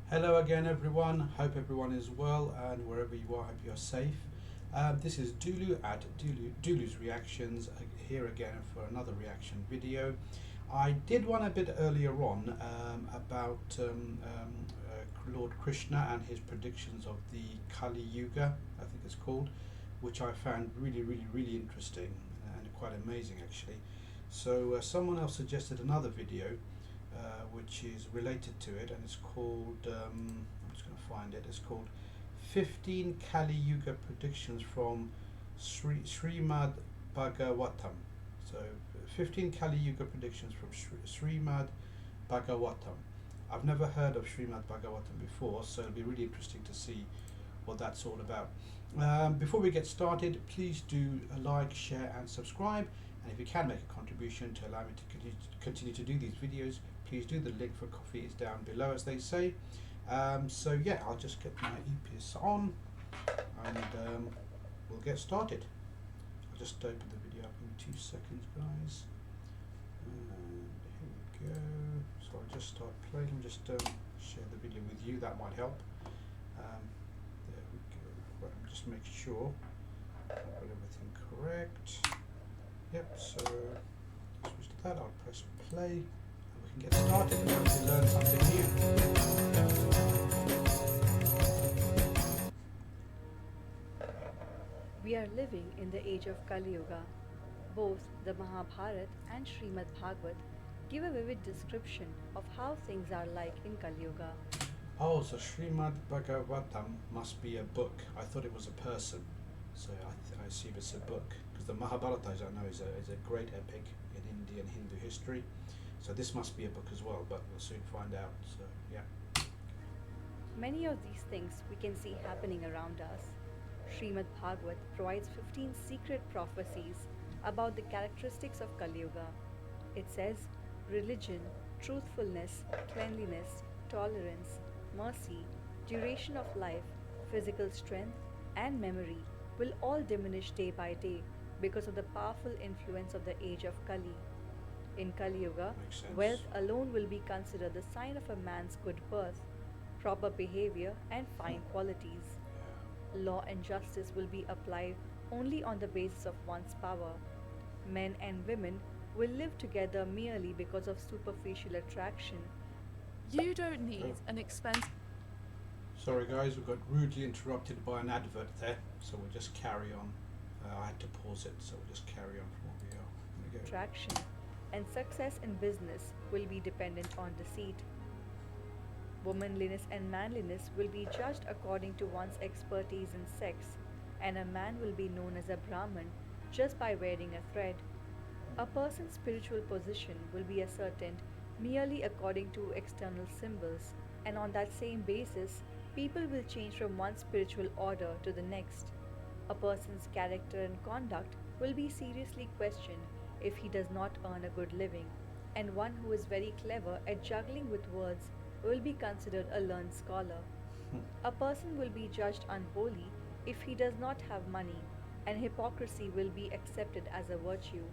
Hello again, everyone. Hope everyone is well, and wherever you are, hope you're safe. This is Dulu at Dulu's Reactions here again for another reaction video. I did one a bit earlier on about Lord Krishna and his predictions of the Kaliyuga, I think it's called, which I found really interesting and quite amazing actually. So someone else suggested another video which is related to it, and it's called, I'm just going to find it, it's called 15 Kali Yuga Predictions from Srimad Bhagavatam. So 15 Kali Yuga Predictions from Srimad Bhagavatam. I've never heard of Srimad Bhagavatam before, so it'll be really interesting to see what that's all about. Before we get started, please do like, share and subscribe, and if you can make a contribution to allow me to continue to do these videos, please do. The link for coffee is down below, as they say. So yeah, I'll just get my earpiece on and we'll get started. I'll just open the video up in 2 seconds, guys. And here we go. So I'll just start playing and just share the video with you. That might help. There we go. Right, I'm just making sure I've got everything correct. Yep, so switch to that. I'll press play. Get started and hopefully learn something new. We are living in the age of Kaliyuga. Both the Mahabharata and Srimad Bhagavat give a vivid description of how things are like in Kaliyuga. Oh, so Srimad Bhagavatam must be a book. I thought it was a person, so I assume it's a book, because the Mahabharata, as I know, is a great epic in Indian Hindu history. So this must be a book as well, but we'll soon find out. So yeah. Many of these things we can see happening around us. Srimad Bhagavat provides 15 secret prophecies about the characteristics of Kaliyuga. It says religion, truthfulness, cleanliness, tolerance, mercy, duration of life, physical strength, and memory will all diminish day by day because of the powerful influence of the age of Kali. In Kali Yuga, Makes sense. wealth alone will be considered the sign of a man's good birth, proper behavior, and fine qualities. Yeah. Law and justice will be applied only on the basis of one's power. Men and women will live together merely because of superficial attraction. You don't need Oh, an expensive. sorry guys, we got rudely interrupted by an advert there, so we'll just carry on. I had to pause it, so we'll just carry on from what we are. There we go. Attraction and success in business will be dependent on deceit. Womanliness and manliness will be judged according to one's expertise in sex, and a man will be known as a Brahman just by wearing a thread. A person's spiritual position will be ascertained merely according to external symbols, and on that same basis, people will change from one spiritual order to the next. A person's character and conduct will be seriously questioned if he does not earn a good living, and one who is very clever at juggling with words will be considered a learned scholar. A person will be judged unholy if he does not have money, and hypocrisy will be accepted as a virtue.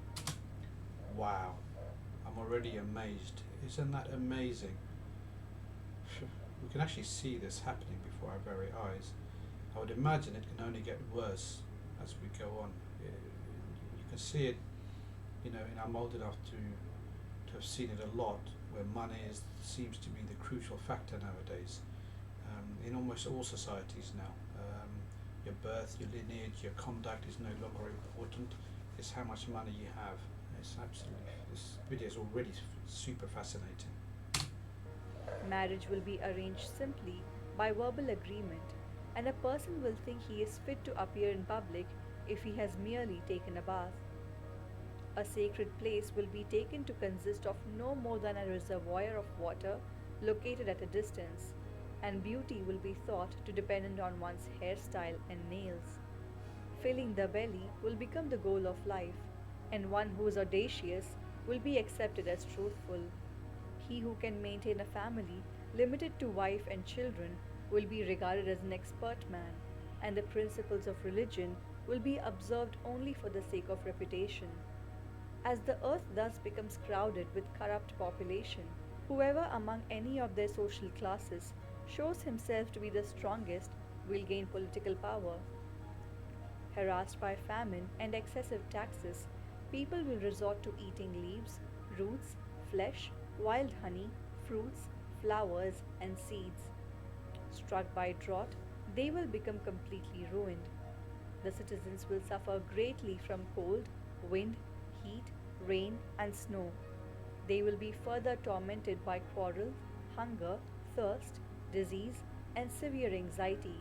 Wow, I'm already amazed. Isn't that amazing? We can actually see this happening before our very eyes. I would imagine it can only get worse as we go on. You can see it, and I'm old enough to have seen it a lot, where money seems to be the crucial factor nowadays, in almost all societies now. Your birth, your lineage, your conduct is no longer important. It's how much money you have. This video is already super fascinating. Marriage will be arranged simply by verbal agreement, and a person will think he is fit to appear in public if he has merely taken a bath. A sacred place will be taken to consist of no more than a reservoir of water located at a distance, and beauty will be thought to depend on one's hairstyle and nails. Filling the belly will become the goal of life, and one who is audacious will be accepted as truthful. He who can maintain a family limited to wife and children will be regarded as an expert man, and the principles of religion will be observed only for the sake of reputation. As the earth thus becomes crowded with corrupt population, whoever among any of their social classes shows himself to be the strongest, will gain political power. Harassed by famine and excessive taxes, people will resort to eating leaves, roots, flesh, wild honey, fruits, flowers, and seeds. Struck by drought, they will become completely ruined. The citizens will suffer greatly from cold, wind, heat, rain, and snow. They will be further tormented by quarrels, hunger, thirst, disease, and severe anxiety.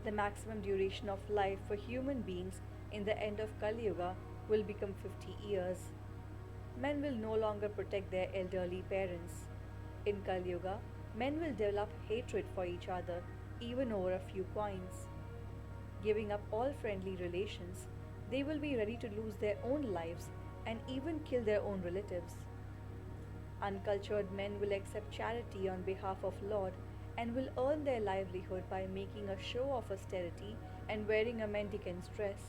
The maximum duration of life for human beings in the end of Kaliyuga will become 50 years. Men will no longer protect their elderly parents. In Kaliyuga, men will develop hatred for each other, even over a few coins. Giving up all friendly relations, they will be ready to lose their own lives and even kill their own relatives. Uncultured men will accept charity on behalf of Lord and will earn their livelihood by making a show of austerity and wearing a mendicant's dress.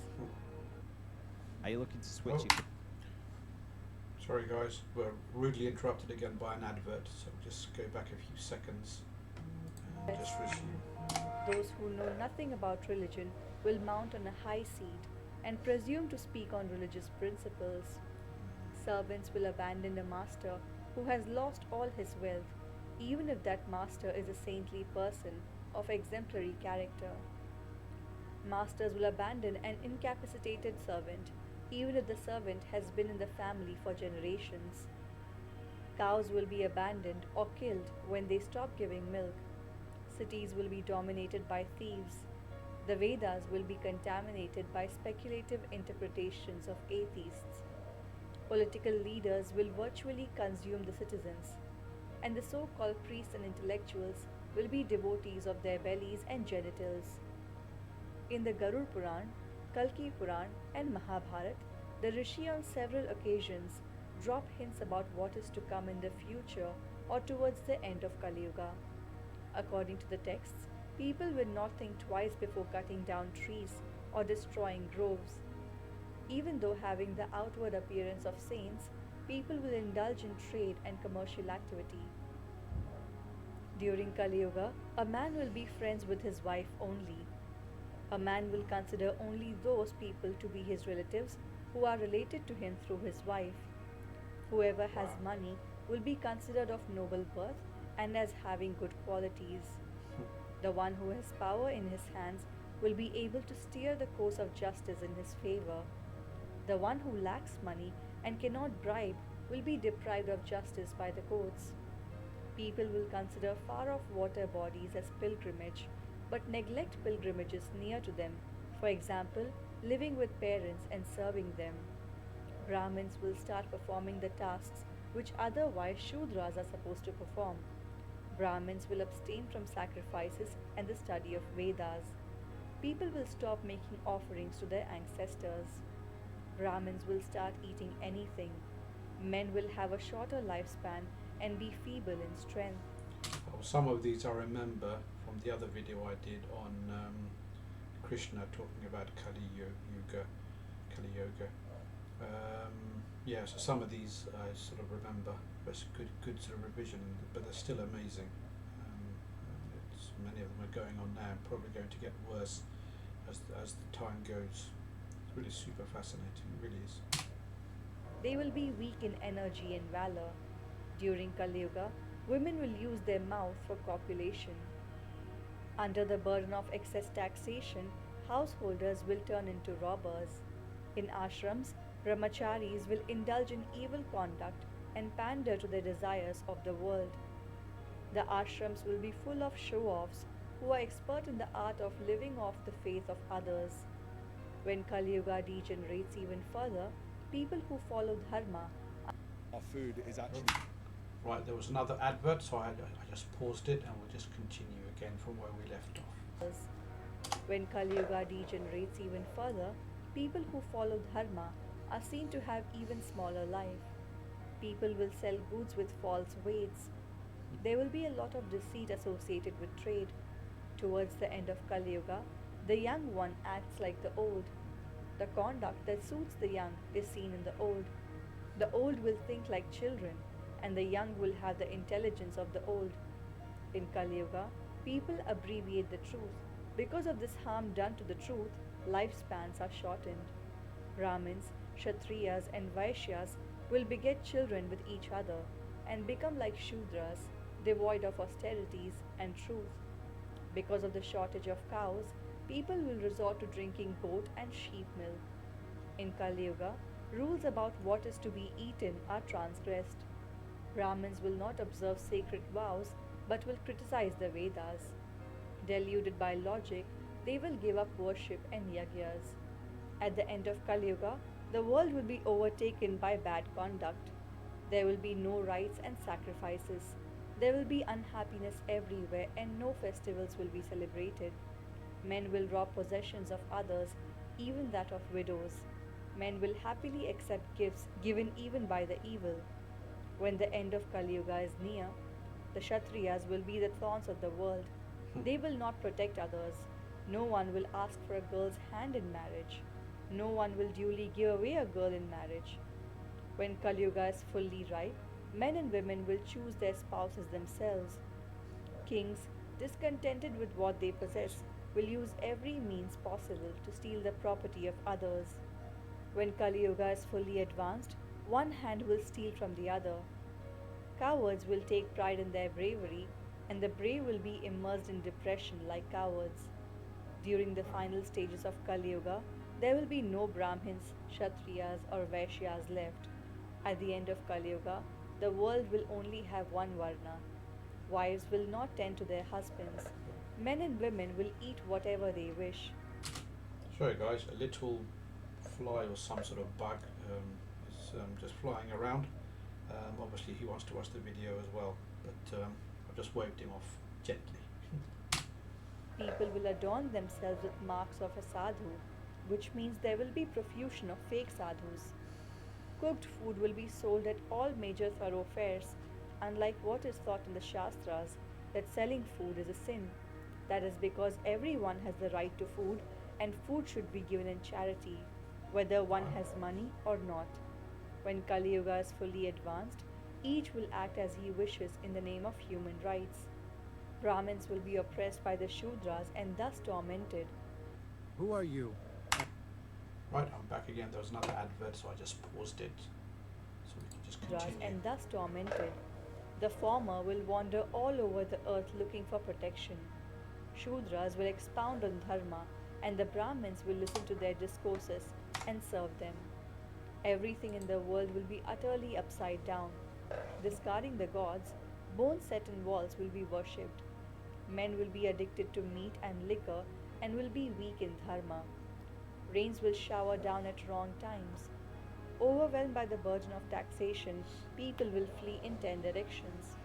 Are you looking to switch Oh. it? Sorry guys, we're rudely interrupted again by an advert, so we'll just go back a few seconds and just resume. Those who know nothing about religion will mount on a high seat and presume to speak on religious principles. Servants will abandon a master who has lost all his wealth, even if that master is a saintly person of exemplary character. Masters will abandon an incapacitated servant, even if the servant has been in the family for generations. Cows will be abandoned or killed when they stop giving milk. Cities will be dominated by thieves. The Vedas will be contaminated by speculative interpretations of atheists. Political leaders will virtually consume the citizens, and the so called priests and intellectuals will be devotees of their bellies and genitals. In the Garud Puran, Kalki Puran, and Mahabharat, the Rishi on several occasions drop hints about what is to come in the future or towards the end of Kali Yuga. According to the texts, people will not think twice before cutting down trees or destroying groves. Even though having the outward appearance of saints, people will indulge in trade and commercial activity. During Kali Yuga, a man will be friends with his wife only. A man will consider only those people to be his relatives who are related to him through his wife. Whoever has Wow. money will be considered of noble birth and as having good qualities. The one who has power in his hands will be able to steer the course of justice in his favor. The one who lacks money and cannot bribe will be deprived of justice by the courts. People will consider far off water bodies as pilgrimage, but neglect pilgrimages near to them, for example, living with parents and serving them. Brahmins will start performing the tasks which otherwise Shudras are supposed to perform. Brahmins will abstain from sacrifices and the study of Vedas. People will stop making offerings to their ancestors. Brahmins will start eating anything. Men will have a shorter lifespan and be feeble in strength. Well, some of these I remember from the other video I did on Krishna talking about Kali Yoga. Yeah, so some of these I sort of remember. That's good sort of revision, but they're still amazing. Many of them are going on now, and probably going to get worse as the time goes. It's really super fascinating. It really is. They will be weak in energy and valor. During Kali Yuga, women will use their mouth for copulation. Under the burden of excess taxation, householders will turn into robbers. In ashrams, brahmacharis will indulge in evil conduct and pander to the desires of the world. The ashrams will be full of show offs who are expert in the art of living off the faith of others. When Kali Yuga degenerates even further, people who follow dharma Our food is actually. Right, there was another advert, so I just paused it, and we'll just continue again from where we left off. When Kali Yuga degenerates even further, people who follow dharma are seen to have even smaller life. People will sell goods with false weights. There will be a lot of deceit associated with trade. Towards the end of Kali Yuga, the young one acts like the old. The conduct that suits the young is seen in the old. The old will think like children, and the young will have the intelligence of the old. In Kaliyuga, people abbreviate the truth. Because of this harm done to the truth, lifespans are shortened. Brahmins, Kshatriyas, and Vaishyas will beget children with each other and become like Shudras, devoid of austerities and truth. Because of the shortage of cows, people will resort to drinking goat and sheep milk. In Kali Yuga, rules about what is to be eaten are transgressed. Brahmins will not observe sacred vows but will criticize the Vedas. Deluded by logic, they will give up worship and yagyas. At the end of Kali Yuga, the world will be overtaken by bad conduct. There will be no rites and sacrifices. There will be unhappiness everywhere and no festivals will be celebrated. Men will rob possessions of others, even that of widows. Men will happily accept gifts given even by the evil. When the end of Kali Yuga is near, the Kshatriyas will be the thorns of the world. They will not protect others. No one will ask for a girl's hand in marriage. No one will duly give away a girl in marriage. When Kali Yuga is fully ripe, men and women will choose their spouses themselves. Kings, discontented with what they possess, will use every means possible to steal the property of others. When Kali Yuga is fully advanced, one hand will steal from the other. Cowards will take pride in their bravery, and the brave will be immersed in depression like cowards. During the final stages of Kali Yuga, there will be no Brahmins, Kshatriyas, or Vaishyas left. At the end of Kali Yuga, the world will only have one Varna. Wives will not tend to their husbands. Men and women will eat whatever they wish. Sorry, guys, a little fly or some sort of bug is just flying around. Obviously, he wants to watch the video as well, but I've just waved him off gently. People will adorn themselves with marks of a sadhu, which means there will be profusion of fake sadhus. Cooked food will be sold at all major thoroughfares, unlike what is thought in the Shastras that selling food is a sin. That is because everyone has the right to food and food should be given in charity, whether one has money or not. When Kali Yuga is fully advanced, each will act as he wishes in the name of human rights. Brahmins will be oppressed by the Shudras and thus tormented. Who are you? Right, I'm back again. There was another advert, so I just paused it so we can just Shudras continue. and thus tormented. The former will wander all over the earth looking for protection. Shudras will expound on dharma, and the Brahmins will listen to their discourses and serve them. Everything in the world will be utterly upside down. Discarding the gods, bones set in walls will be worshipped. Men will be addicted to meat and liquor and will be weak in dharma. Rains will shower down at wrong times. Overwhelmed by the burden of taxation, people will flee in 10 directions.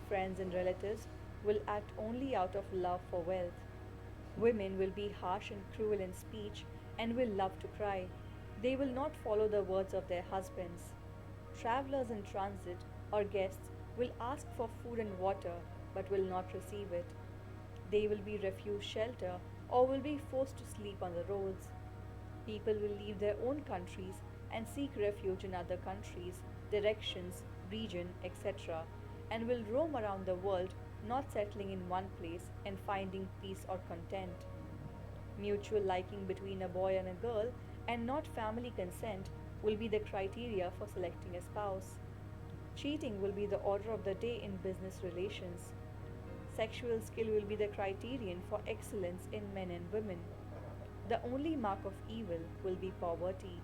Friends and relatives will act only out of love for wealth. Women will be harsh and cruel in speech and will love to cry. They will not follow the words of their husbands. Travelers in transit or guests will ask for food and water but will not receive it. They will be refused shelter or will be forced to sleep on the roads. People will leave their own countries and seek refuge in other countries, directions, region, etc., and will roam around the world, not settling in one place and finding peace or content. Mutual liking between a boy and a girl and not family consent will be the criteria for selecting a spouse. Cheating will be the order of the day in business relations. Sexual skill will be the criterion for excellence in men and women. The only mark of evil will be poverty.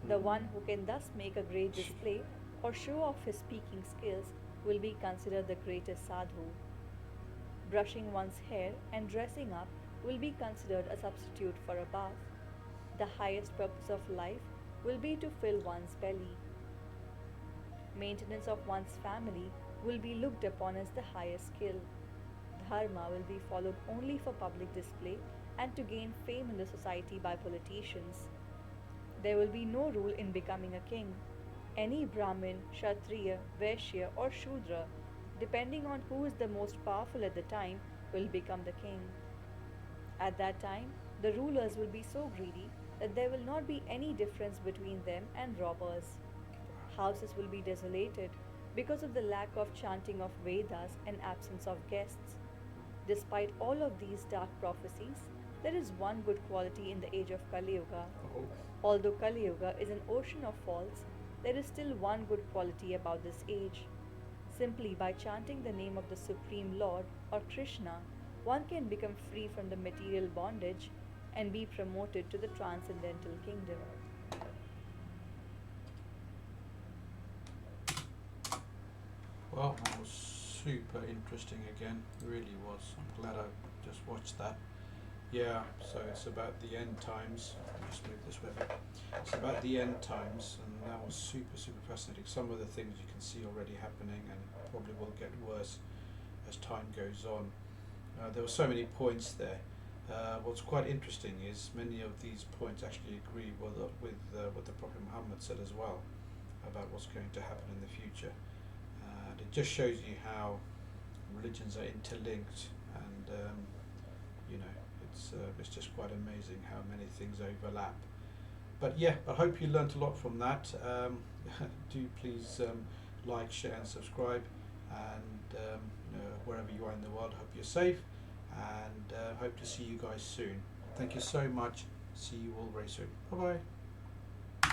The one who can thus make a great display or show off his speaking skills will be considered the greatest sadhu. Brushing one's hair and dressing up will be considered a substitute for a bath. The highest purpose of life will be to fill one's belly. Maintenance of one's family will be looked upon as the highest skill. Dharma will be followed only for public display and to gain fame in the society by politicians. There will be no rule in becoming a king. Any Brahmin, Kshatriya, Vaishya, or Shudra, depending on who is the most powerful at the time, will become the king. At that time, the rulers will be so greedy that there will not be any difference between them and robbers. Houses will be desolated, because of the lack of chanting of Vedas and absence of guests. Despite all of these dark prophecies, there is one good quality in the age of Kaliyuga. Oh, Although Kaliyuga is an ocean of faults, there is still one good quality about this age. Simply by chanting the name of the Supreme Lord or Krishna, one can become free from the material bondage and be promoted to the transcendental kingdom. well, that was super interesting again. Really was. I'm glad I just watched that. Yeah, so it's about the end times. I'll just move this way a bit. It's about the end times, and that was super fascinating. Some of the things you can see already happening, and probably will get worse as time goes on. There were so many points there. What's quite interesting is many of these points actually agree with what the Prophet Muhammad said as well about what's going to happen in the future. And it just shows you how religions are interlinked, and you know, it's just quite amazing how many things overlap. But yeah, I hope you learnt a lot from that. Do please like, share, and subscribe. And wherever you are in the world, hope you're safe, and hope to see you guys soon. Thank you so much. See you all very soon. Bye bye.